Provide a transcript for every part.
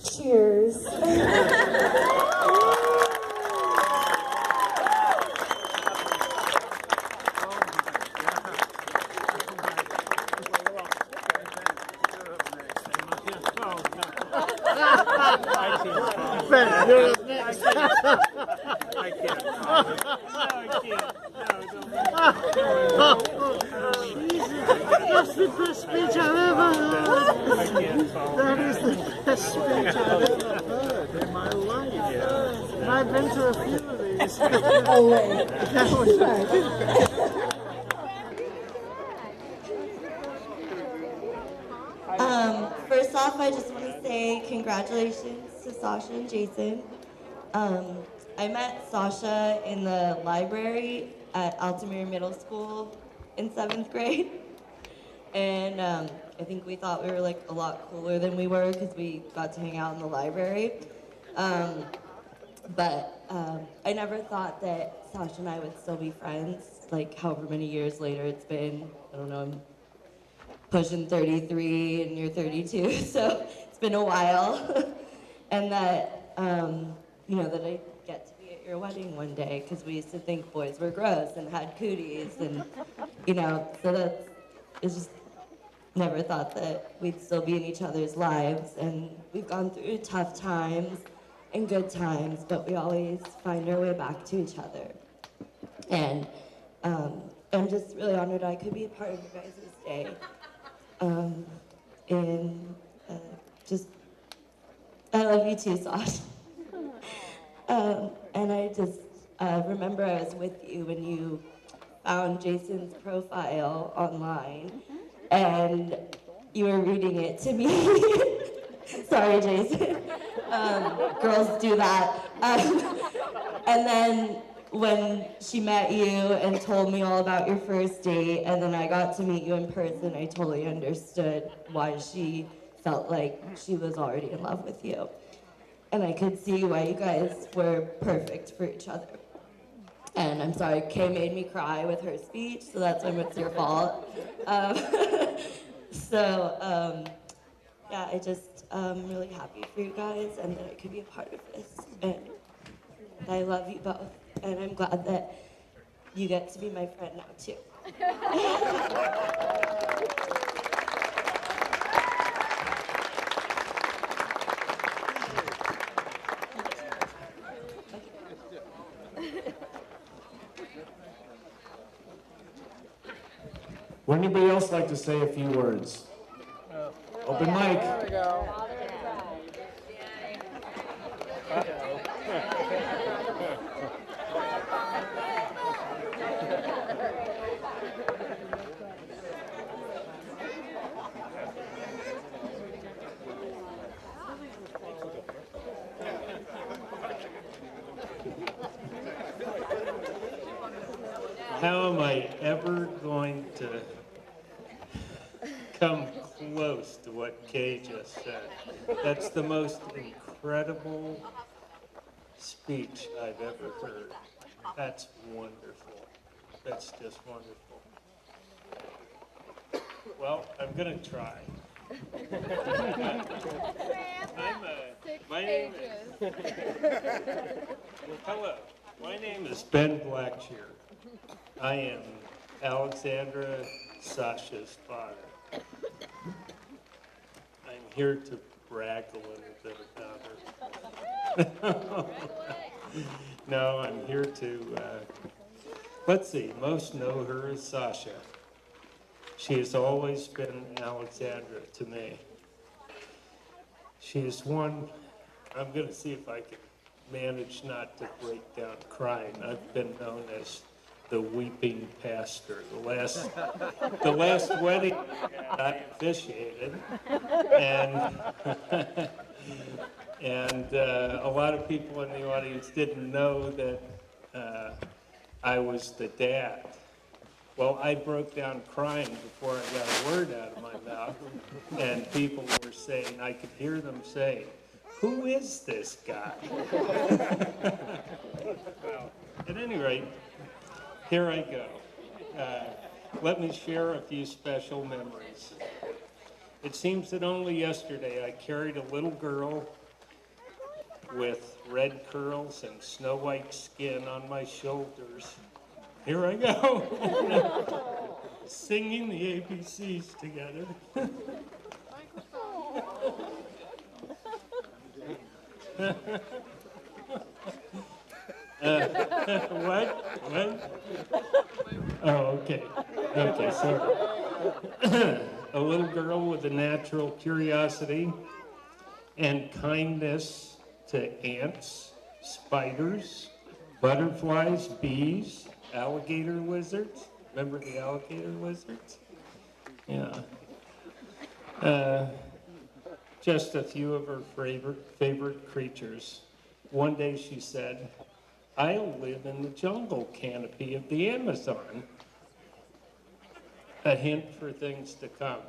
Cheers. Ben, you're up next. I can't. No, I can't. No, That's the best speech I've ever heard. I can't follow That is the best speech I've ever heard in my life. And I've been to a few of these. Oh, wait. That was First off, I just want to say congratulations to Sasha and Jason. I met Sasha in the library at Altamira Middle School in 7th grade. And I think we thought we were like a lot cooler than we were because we got to hang out in the library. But I never thought that Sasha and I would still be friends, like however many years later it's been. I don't know, I'm pushing 33 and you're 32, so it's been a while. And that, that I get to be at your wedding one day, because we used to think boys were gross and had cooties, and, so it's just never thought that we'd still be in each other's lives, and we've gone through tough times and good times, but we always find our way back to each other. And I'm just really honored I could be a part of you guys' day. I love you too, Sasha. And I just remember I was with you when you found Jason's profile online, and you were reading it to me. Sorry, Jason. Girls do that. And then when she met you and told me all about your first date, and then I got to meet you in person, I totally understood why she felt like she was already in love with you. And I could see why you guys were perfect for each other. And I'm sorry, Kay made me cry with her speech, so that's when it's your fault. I just really happy for you guys and that I could be a part of this. And I love you both. And I'm glad that you get to be my friend now, too. Would anybody else like to say a few words? Open mic. There we go. How am I ever going to come close to what Kay just said? That's the most incredible speech I've ever heard. That's wonderful. That's just wonderful. Well, I'm going to try. Hello, my name is Ben Blackshear. I am Alexandra Sasha's father. I'm here to brag a little bit about her. No, I'm here to, let's see, most know her as Sasha. She has always been Alexandra to me. She is one, I'm going to see if I can manage not to break down crying. I've been known as the weeping pastor. The last wedding I officiated, and a lot of people in the audience didn't know that I was the dad. Well, I broke down crying before I got a word out of my mouth, and people were saying, I could hear them saying, "Who is this guy?" Well, at any rate, here I go. Let me share a few special memories. It seems that only yesterday I carried a little girl with red curls and snow white skin on my shoulders. Here I go, singing the ABCs together. What? Oh, okay. Okay, sorry. A little girl with a natural curiosity and kindness to ants, spiders, butterflies, bees, alligator lizards. Remember the alligator lizards? Yeah. Just a few of her favorite creatures. One day she said, "I'll live in the jungle canopy of the Amazon." A hint for things to come.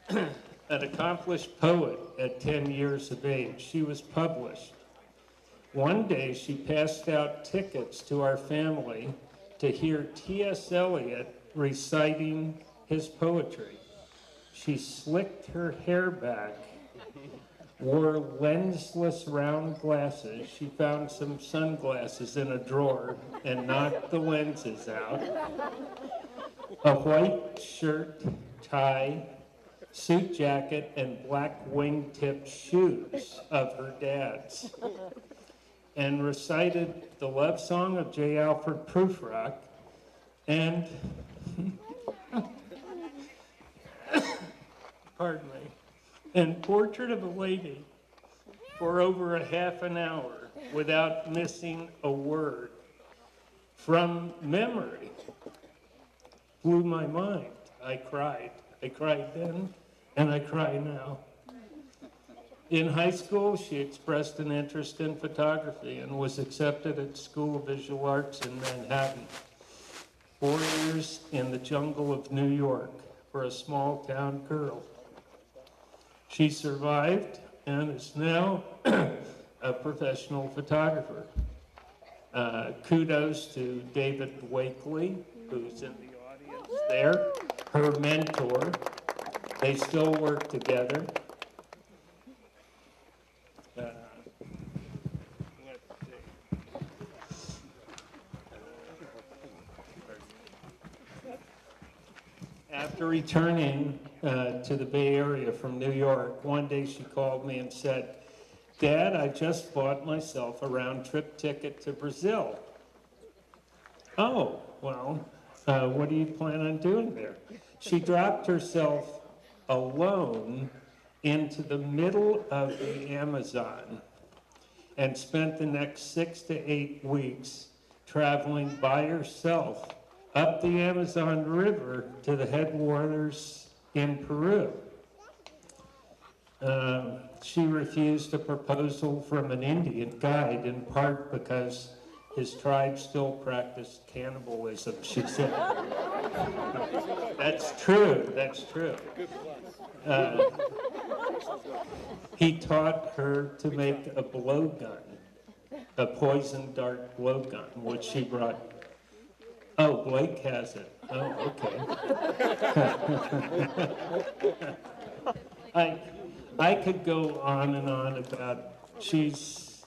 An accomplished poet at 10 years of age, she was published. One day she passed out tickets to our family to hear T.S. Eliot reciting his poetry. She slicked her hair back, wore lensless round glasses. She found some sunglasses in a drawer and knocked the lenses out. A white shirt, tie, suit jacket, and black wingtip shoes of her dad's, and recited the love song of J. Alfred Prufrock and pardon me, and Portrait of a Lady for over a half an hour without missing a word from memory. Blew my mind. I cried. I cried then, and I cry now. In high school, she expressed an interest in photography and was accepted at School of Visual Arts in Manhattan. 4 years in the jungle of New York for a small town girl. She survived and is now a professional photographer. Kudos to David Wakely, who's in the audience there, her mentor. They still work together. After returning to the Bay Area from New York, one day she called me and said, "Dad, I just bought myself a round-trip ticket to Brazil." "Oh, well, what do you plan on doing there?" She dropped herself alone into the middle of the Amazon and spent the next 6 to 8 weeks traveling by herself up the Amazon River to the headwaters in Peru. She refused a proposal from an Indian guide, in part because his tribe still practiced cannibalism, she said. That's true, that's true. He taught her to make a blowgun, a poison dart blowgun, which she brought. Oh, Blake has it. Oh, okay. I could go on and on about, she's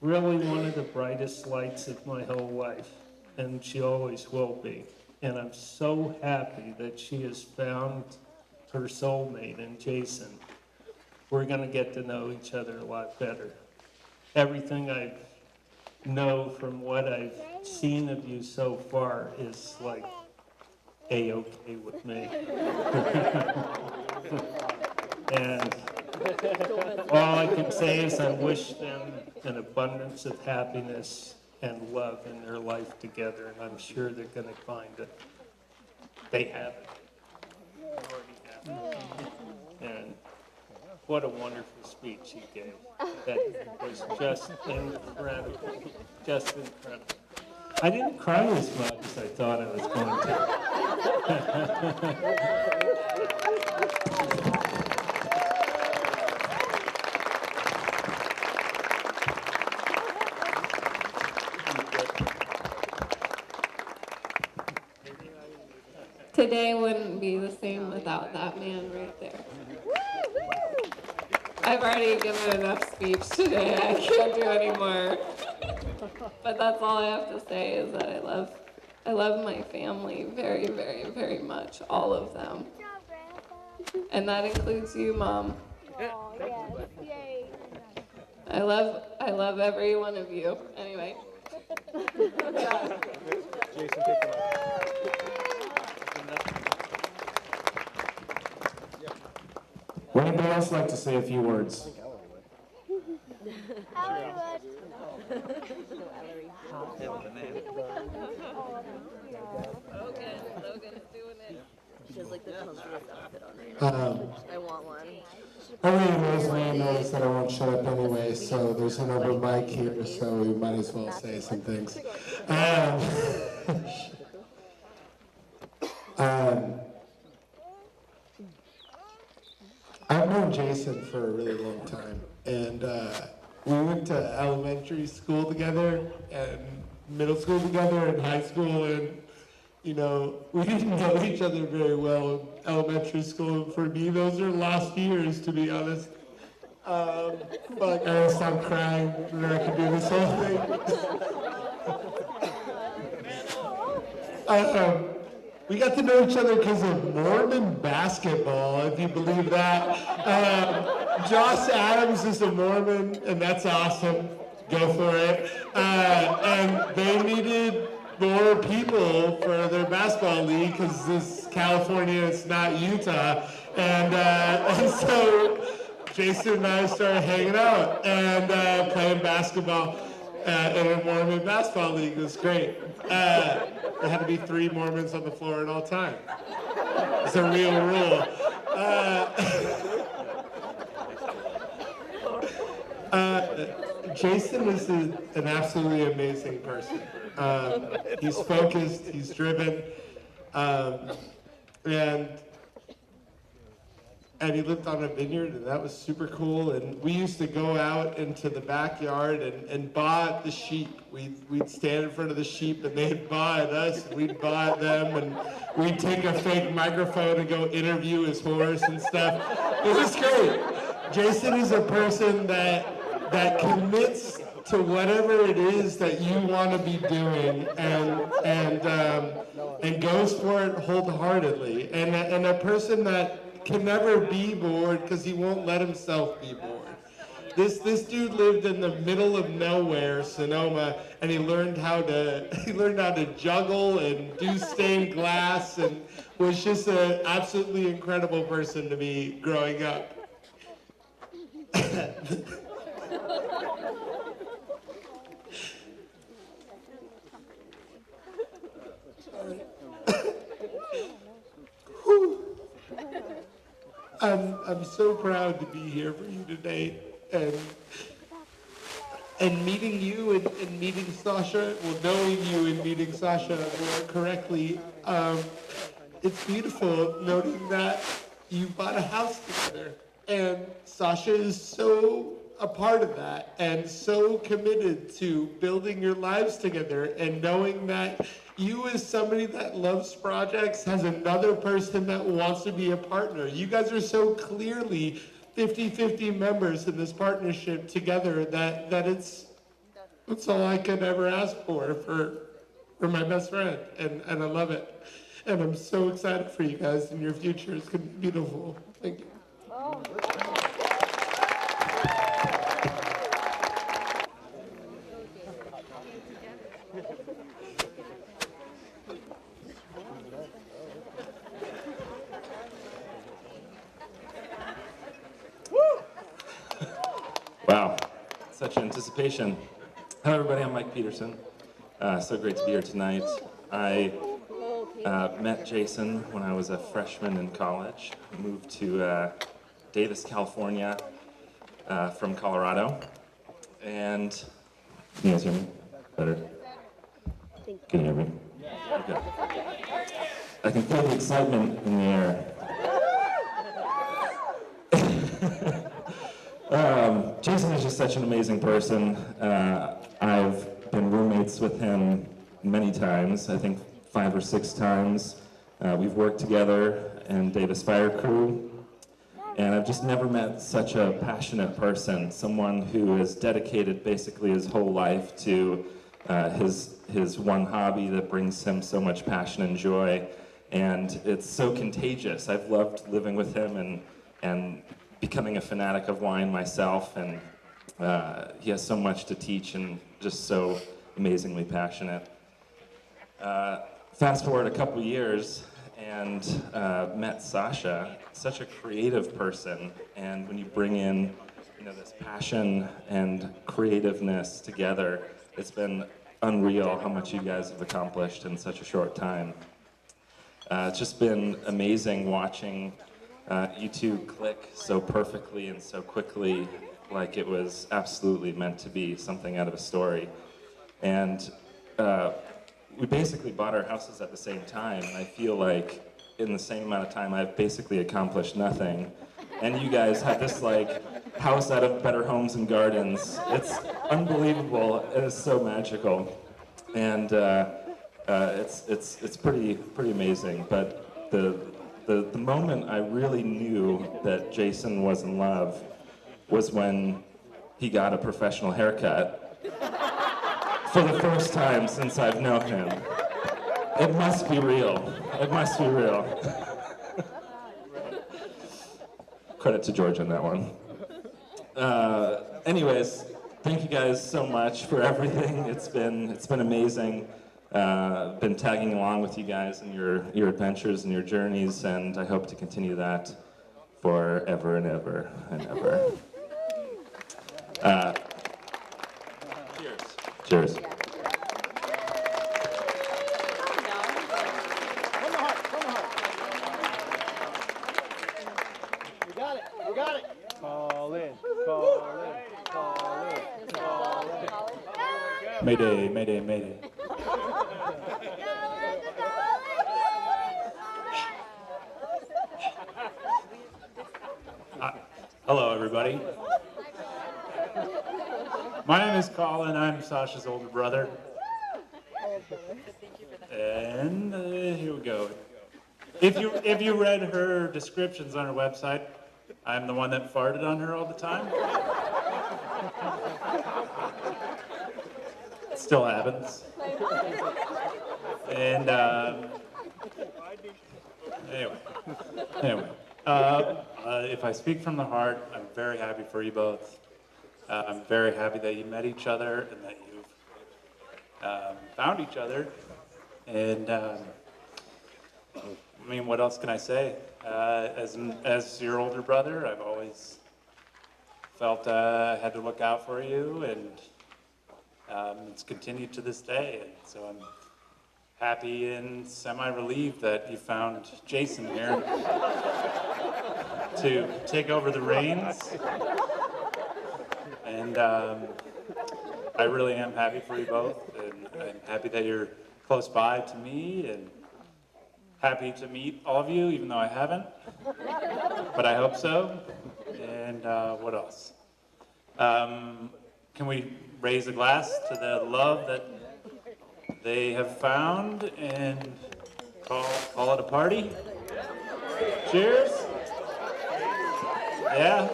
really one of the brightest lights of my whole life, and she always will be. And I'm so happy that she has found her soulmate in Jason. We're going to get to know each other a lot better. Everything I know from what I've seen of you so far is like A-okay with me. And all I can say is I wish them an abundance of happiness and love in their life together, and I'm sure they're going to find it. They have it. They already have it. And what a wonderful speech he gave. That was just incredible. Just incredible. I didn't cry as much as I thought I was going to. Today wouldn't be the same without that man right there. I've already given enough speech today. I can't do any more. But that's all I have to say is that I love my family very, very, very much, all of them. And that includes you, Mom. Oh, yes. Yay. I love every one of you. Anyway. Jason, take them out. Would anybody else like to say a few words? Hollywood. Logan's doing it. She has like the comfiest outfit on right now. I want one. Everybody knows me and knows that I won't shut up anyway, so there's an open mic here, so we might as well say some things. I've known Jason for a really long time, and we went to elementary school together, and middle school together, and high school, and you know, we didn't know each other very well in elementary school. For me, those are lost years, to be honest. But I gotta stop crying, and I can do this whole thing. We got to know each other because of Mormon basketball, if you believe that. Josh Adams is a Mormon, and that's awesome. Go for it. And they needed more people for their basketball league because this is California, it's not Utah. And so Jason and I started hanging out and playing basketball in a Mormon basketball league. It was great. There had to be 3 Mormons on the floor at all time. It's a real rule. Jason is an absolutely amazing person. He's focused, he's driven, and he lived on a vineyard, and that was super cool. And we used to go out into the backyard and baa at the sheep. We'd stand in front of the sheep, and they'd baa at us, and we'd baa at them, and we'd take a fake microphone and go interview his horse and stuff. It was great. Jason is a person that commits to whatever it is that you want to be doing and goes for it wholeheartedly. And a person that can never be bored because he won't let himself be bored. This dude lived in the middle of nowhere, Sonoma, and he learned how to juggle and do stained glass, and was just an absolutely incredible person to be growing up. I'm so proud to be here for you today, and meeting you and meeting Sasha, well, knowing you and meeting Sasha more correctly. It's beautiful noting that you bought a house together, and Sasha is so a part of that and so committed to building your lives together, and knowing that you as somebody that loves projects has another person that wants to be a partner. You guys are so clearly 50-50 members in this partnership together that it's all I could ever ask for my best friend, and I love it. And I'm so excited for you guys, and your future is going to be beautiful. Thank you. Wow, such anticipation. Hello everybody, I'm Mike Peterson. So great to be here tonight. I met Jason when I was a freshman in college. I moved to Davis, California from Colorado. And, can you guys hear me better? Can you hear me? Okay. I can feel the excitement in the air. Jason is just such an amazing person. I've been roommates with him many times, I think 5 or 6 times. We've worked together in Davis Fire Crew, and I've just never met such a passionate person, someone who has dedicated basically his whole life to his one hobby that brings him so much passion and joy, and it's so contagious. I've loved living with him and becoming a fanatic of wine myself, and he has so much to teach and just so amazingly passionate. Fast forward a couple years and met Sasha, such a creative person, and when you bring in this passion and creativeness together, it's been unreal how much you guys have accomplished in such a short time. It's just been amazing watching you two click so perfectly and so quickly, like it was absolutely meant to be something out of a story. And we basically bought our houses at the same time, and I feel like in the same amount of time I've basically accomplished nothing. And you guys have this like house out of Better Homes and Gardens. It's unbelievable. It is so magical, and it's pretty amazing. But the moment I really knew that Jason was in love was when he got a professional haircut for the first time since I've known him. It must be real. It must be real. Credit to George on that one. Anyways, thank you guys so much for everything. It's been amazing. Been tagging along with you guys in your adventures and your journeys, and I hope to continue that forever and ever and ever. Cheers. Cheers. You got it. Call in. Mayday. Hello, everybody. My name is Colin. I'm Sasha's older brother. And here we go. If you read her descriptions on her website, I'm the one that farted on her all the time. It still happens. And anyway, if I speak from the heart, I'm very happy for you both. I'm very happy that you met each other and that you've found each other. And I mean, what else can I say? As your older brother, I've always felt I had to look out for you, and it's continued to this day. And so I'm happy and semi-relieved that you found Jason here to take over the reins. And I really am happy for you both, and I'm happy that you're close by to me, and happy to meet all of you, even though I haven't, but I hope so. And what else? Can we raise a glass to the love that they have found and call it a party? Cheers. Yeah.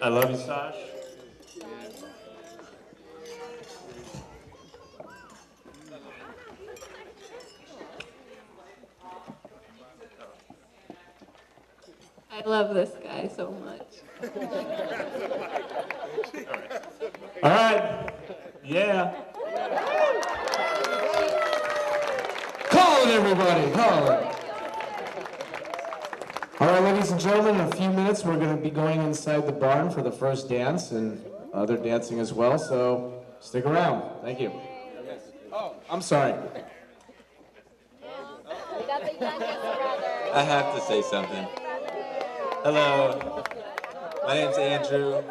I love you, Sash. I love this guy so much. All right. Yeah. Call it, everybody, call it. All right, ladies and gentlemen, in a few minutes we're going to be going inside the barn for the first dance and other dancing as well, so stick around. Thank you. Oh, I'm sorry. I have to say something. Hello, my name's Andrew.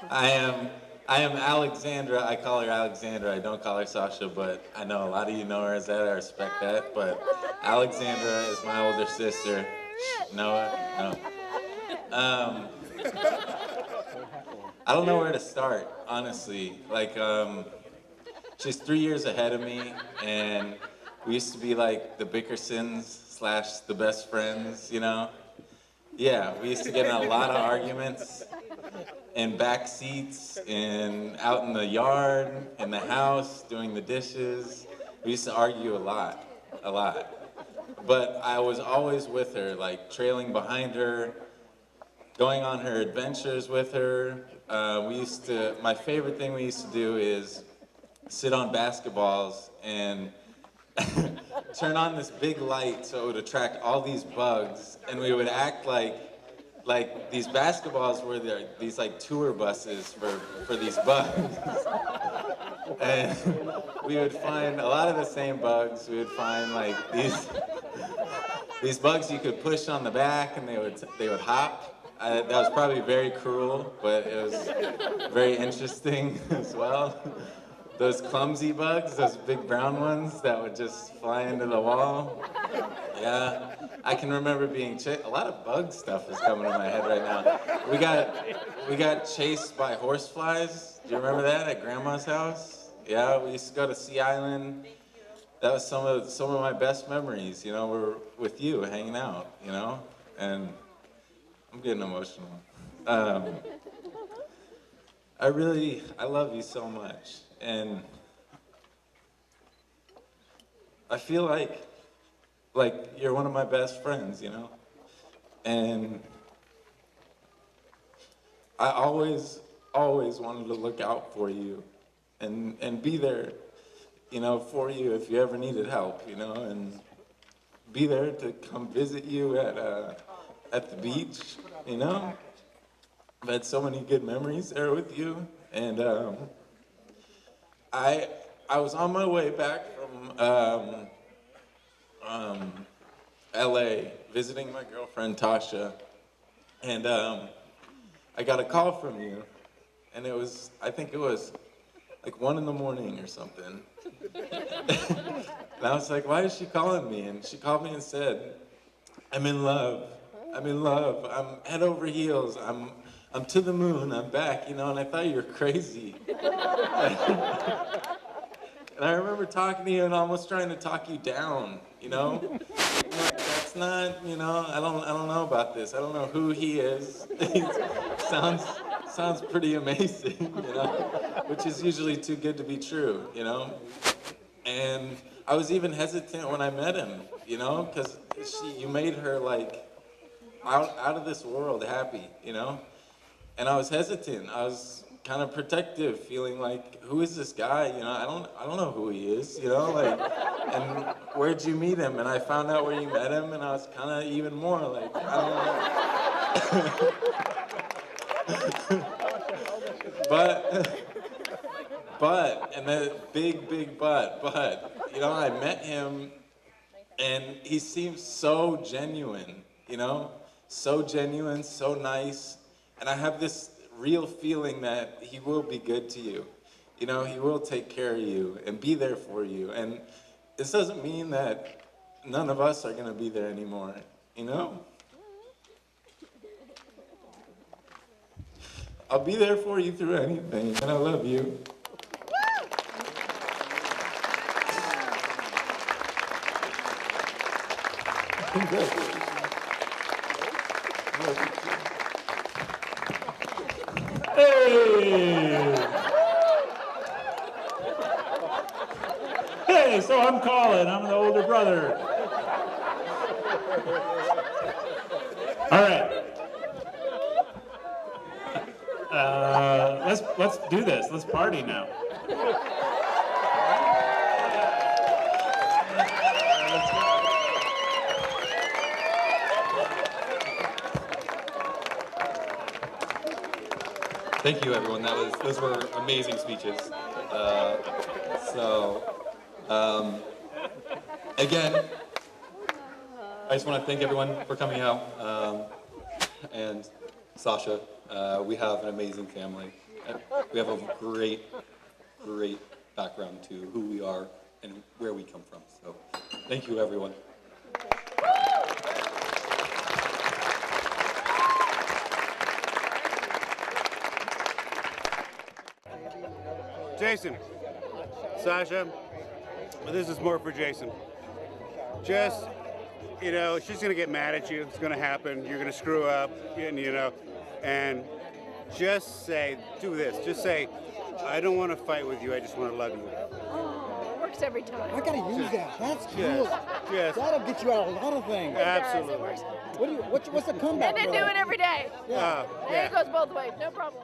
I am Alexandra. I call her Alexandra. I don't call her Sasha, but I know a lot of you know her as that. I respect that. But Alexandra is my older sister. Noah, no. I don't know where to start, honestly. Like, she's 3 years ahead of me, and We used to be like the Bickersons / the best friends, you know? Yeah, we used to get in a lot of arguments in back seats and out in the yard, in the house, doing the dishes. We used to argue a lot. But I was always with her, like trailing behind her, going on her adventures with her. My favorite thing we used to do is sit on basketballs and turn on this big light so it would attract all these bugs, and we would act like these basketballs were these like tour buses for these bugs. And we would find a lot of the same bugs. We would find like these bugs you could push on the back and they would hop. That was probably very cruel, but it was very interesting as well. Those clumsy bugs, those big brown ones that would just fly into the wall. Yeah, I can remember being a lot of bug stuff is coming to my head right now. We got chased by horseflies. Do you remember that at Grandma's house? Yeah, we used to go to Sea Island. That was some of my best memories. You know, we're with you, hanging out. You know, and I'm getting emotional. I love you so much. And I feel like you're one of my best friends, you know? And I always wanted to look out for you and be there, you know, for you if you ever needed help, you know, and be there to come visit you at the beach, you know? I've had so many good memories there with you, and I was on my way back from LA visiting my girlfriend Tasha, and I got a call from you, and I think it was like 1 a.m. or something. And I was like, why is she calling me? And she called me and said, I'm in love, I'm head over heels, I'm to the moon, I'm back, you know, and I thought you were crazy. And I remember talking to you and almost trying to talk you down, you know? That's not, you know, I don't know about this. I don't know who he is. He sounds pretty amazing, you know? Which is usually too good to be true, you know? And I was even hesitant when I met him, you know? Because you made her like out of this world happy, you know? And I was hesitant. I was kind of protective, feeling like, who is this guy? You know, I don't know who he is, you know, like, and where'd you meet him? And I found out where you met him, and I was kind of even more like, I don't know. but, and the big but, you know, I met him, and he seems so genuine, you know, so genuine, so nice, and I have this real feeling that he will be good to you. You know, he will take care of you and be there for you. And this doesn't mean that none of us are gonna be there anymore, you know? I'll be there for you through anything, and I love you. Congratulations. I love you too. Hey, so I'm Colin. I'm the older brother. All right. Let's do this. Let's party now. Thank you, everyone. Those were amazing speeches. Again, I just want to thank everyone for coming out. And Sasha, we have an amazing family. We have a great background to who we are and where we come from. So, thank you, everyone. Jason, Sasha, this is more for Jason. just, you know, she's going to get mad at you. It's going to happen. You're going to screw up, and, you know, and just say, do this. Just say, I don't want to fight with you. I just want to love you. Oh, it works every time. I gotta use that. That's cool. Yes. That'll get you out of a lot of things. Absolutely. It works. What's the comeback? And then do it every day. Yeah. There it goes both ways. No problem.